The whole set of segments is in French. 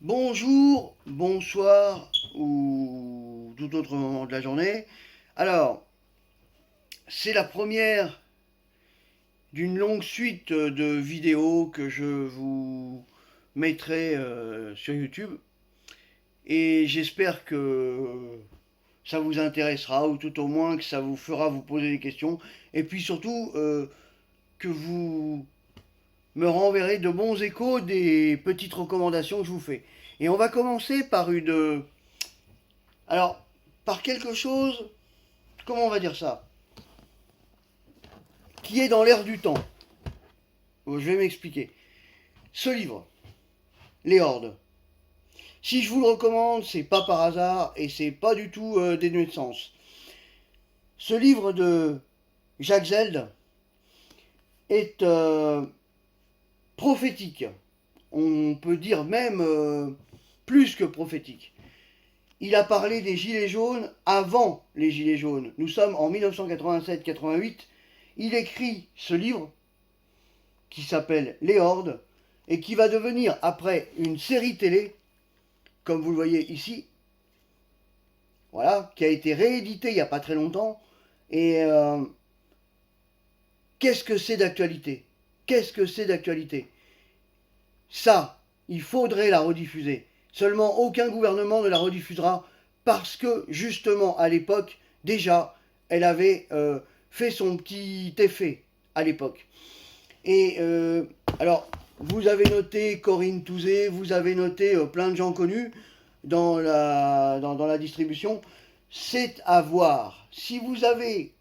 Bonjour, bonsoir ou tout autre moment de la journée. Alors, c'est la première d'une longue suite de vidéos que je vous mettrai sur YouTube. Et j'espère que ça vous intéressera ou tout au moins que ça vous fera vous poser des questions. Et puis surtout que vous me renverrez de bons échos des petites recommandations que je vous fais. Et on va commencer par alors, par quelque chose, comment on va dire ça, qui est dans l'air du temps. Je vais m'expliquer. Ce livre, Les Hordes, si je vous le recommande, c'est pas par hasard et c'est pas du tout dénué de sens. Ce livre de Jacques Zeld est prophétique. On peut dire même plus que prophétique. Il a parlé des Gilets jaunes avant les Gilets jaunes. Nous sommes en 1987-88. Il écrit ce livre qui s'appelle Les Hordes et qui va devenir après une série télé, comme vous le voyez ici, voilà, qui a été rééditée il n'y a pas très longtemps. Et qu'est-ce que c'est d'actualité? Qu'est-ce que c'est d'actualité? Ça, il faudrait la rediffuser. Seulement, aucun gouvernement ne la rediffusera parce que, justement, à l'époque, déjà, elle avait fait son petit effet à l'époque. Et alors, vous avez noté Corinne Touzé, vous avez noté plein de gens connus dans la distribution. C'est à voir. Si vous avez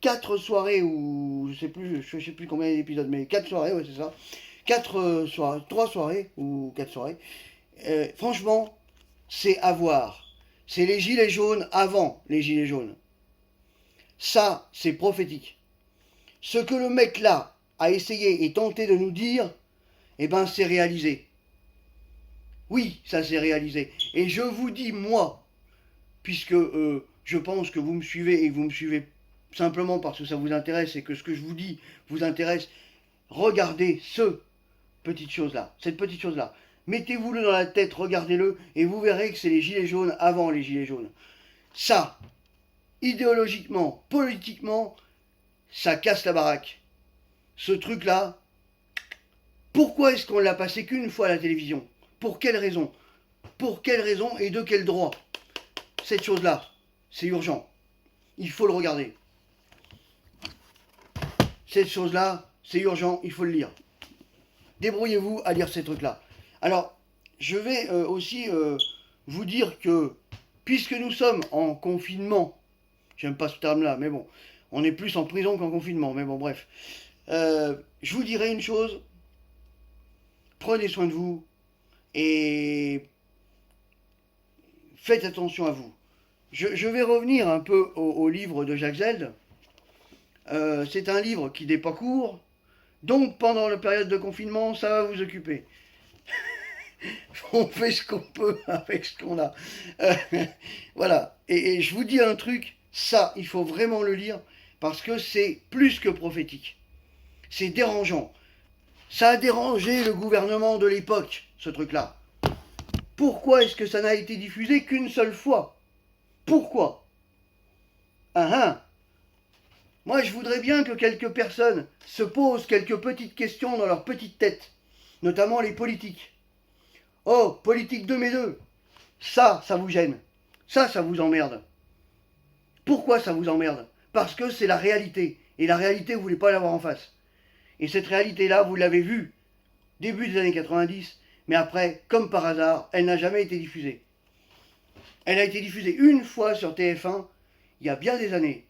4 soirées, ou je sais plus combien d'épisodes, mais 4 soirées, ouais, c'est ça. 4 soirées, 3 soirées, ou 4 soirées. Franchement, c'est à voir. C'est les gilets jaunes avant les gilets jaunes. Ça, c'est prophétique. Ce que le mec là a essayé et tenté de nous dire, eh ben c'est réalisé. Oui, ça s'est réalisé. Et je vous dis, moi, puisque je pense que vous me suivez et que vous me suivez simplement parce que ça vous intéresse et que ce que je vous dis vous intéresse, regardez petite chose-là, cette petite chose-là. Mettez-vous-le dans la tête, regardez-le, et vous verrez que c'est les gilets jaunes avant les gilets jaunes. Ça, idéologiquement, politiquement, ça casse la baraque. Ce truc-là, pourquoi est-ce qu'on l'a passé qu'une fois à la télévision? Pour quelle raison? Pour quelle raison et de quel droit? Cette chose-là, c'est urgent. Il faut le regarder. Cette chose-là, c'est urgent, il faut le lire. Débrouillez-vous à lire ces trucs-là. Alors, je vais aussi vous dire que, puisque nous sommes en confinement, j'aime pas ce terme-là, mais bon, on est plus en prison qu'en confinement, mais bon, bref. Je vous dirai une chose, prenez soin de vous et faites attention à vous. Je vais revenir un peu au livre de Jacques Zeld. C'est un livre qui n'est pas court, donc pendant la période de confinement, ça va vous occuper. On fait ce qu'on peut avec ce qu'on a. Euh, voilà. Et je vous dis un truc, ça, il faut vraiment le lire parce que c'est plus que prophétique. C'est dérangeant. Ça a dérangé le gouvernement de l'époque, ce truc-là. Pourquoi est-ce que ça n'a été diffusé qu'une seule fois? Pourquoi? Ah ah. Moi, je voudrais bien que quelques personnes se posent quelques petites questions dans leur petite tête, notamment les politiques. Oh, politique de mes deux. Ça vous gêne. Ça vous emmerde. Pourquoi ça vous emmerde? Parce que c'est la réalité. Et la réalité, vous ne voulez pas l'avoir en face. Et cette réalité-là, vous l'avez vue début des années 90, mais après, comme par hasard, elle n'a jamais été diffusée. Elle a été diffusée une fois sur TF1, il y a bien des années.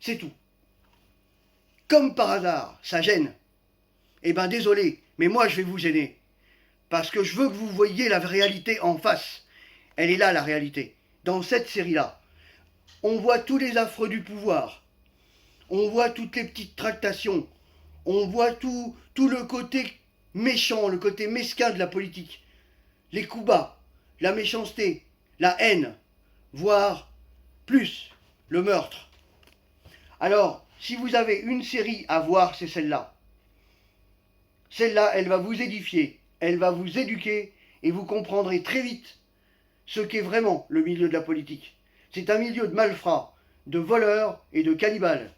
C'est tout. Comme par hasard, ça gêne. Eh ben désolé, mais moi je vais vous gêner. Parce que je veux que vous voyiez la réalité en face. Elle est là, la réalité. Dans cette série-là, on voit tous les affreux du pouvoir. On voit toutes les petites tractations. On voit tout le côté méchant, le côté mesquin de la politique. Les coups bas, la méchanceté, la haine, voire plus, le meurtre. Alors, si vous avez une série à voir, c'est celle-là. Celle-là, elle va vous édifier. elle va vous éduquer et vous comprendrez très vite ce qu'est vraiment le milieu de la politique. C'est un milieu de malfrats, de voleurs et de cannibales.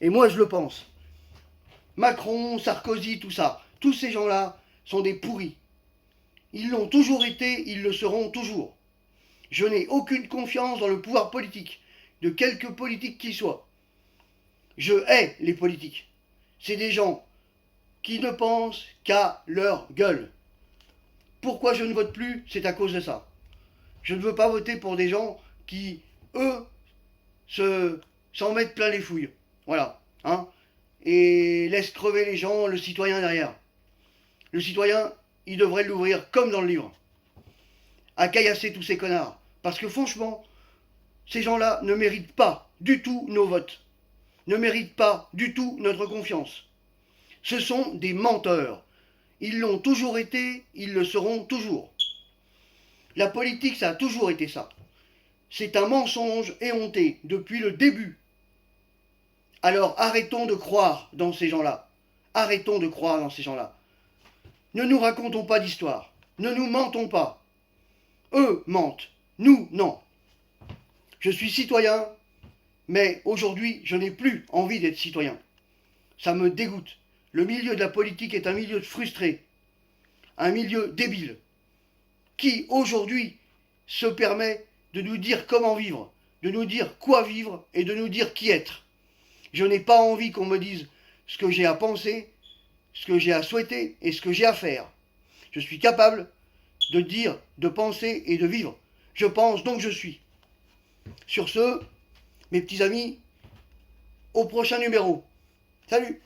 Et moi je le pense. Macron, Sarkozy, tout ça, tous ces gens-là sont des pourris. Ils l'ont toujours été, ils le seront toujours. Je n'ai aucune confiance dans le pouvoir politique, de quelque politique qu'il soit. Je hais les politiques. C'est des gens qui ne pensent qu'à leur gueule. Pourquoi je ne vote plus? C'est à cause de ça. Je ne veux pas voter pour des gens qui, eux, s'en mettent plein les fouilles. Voilà. Hein, et laissent crever les gens, le citoyen derrière. Le citoyen, il devrait l'ouvrir comme dans le livre. À caillasser tous ces connards. Parce que franchement, ces gens-là ne méritent pas du tout nos votes. Ne méritent pas du tout notre confiance. Ce sont des menteurs. Ils l'ont toujours été, ils le seront toujours. La politique, ça a toujours été ça. C'est un mensonge éhonté depuis le début. Alors arrêtons de croire dans ces gens-là. Arrêtons de croire dans ces gens-là. Ne nous racontons pas d'histoire. Ne nous mentons pas. Eux mentent. Nous, non. Je suis citoyen, mais aujourd'hui, je n'ai plus envie d'être citoyen. Ça me dégoûte. Le milieu de la politique est un milieu frustré. Un milieu débile. Qui, aujourd'hui, se permet de nous dire comment vivre, de nous dire quoi vivre et de nous dire qui être. Je n'ai pas envie qu'on me dise ce que j'ai à penser, ce que j'ai à souhaiter et ce que j'ai à faire. Je suis capable de dire, de penser et de vivre. Je pense donc je suis. Sur ce, mes petits amis, au prochain numéro. Salut!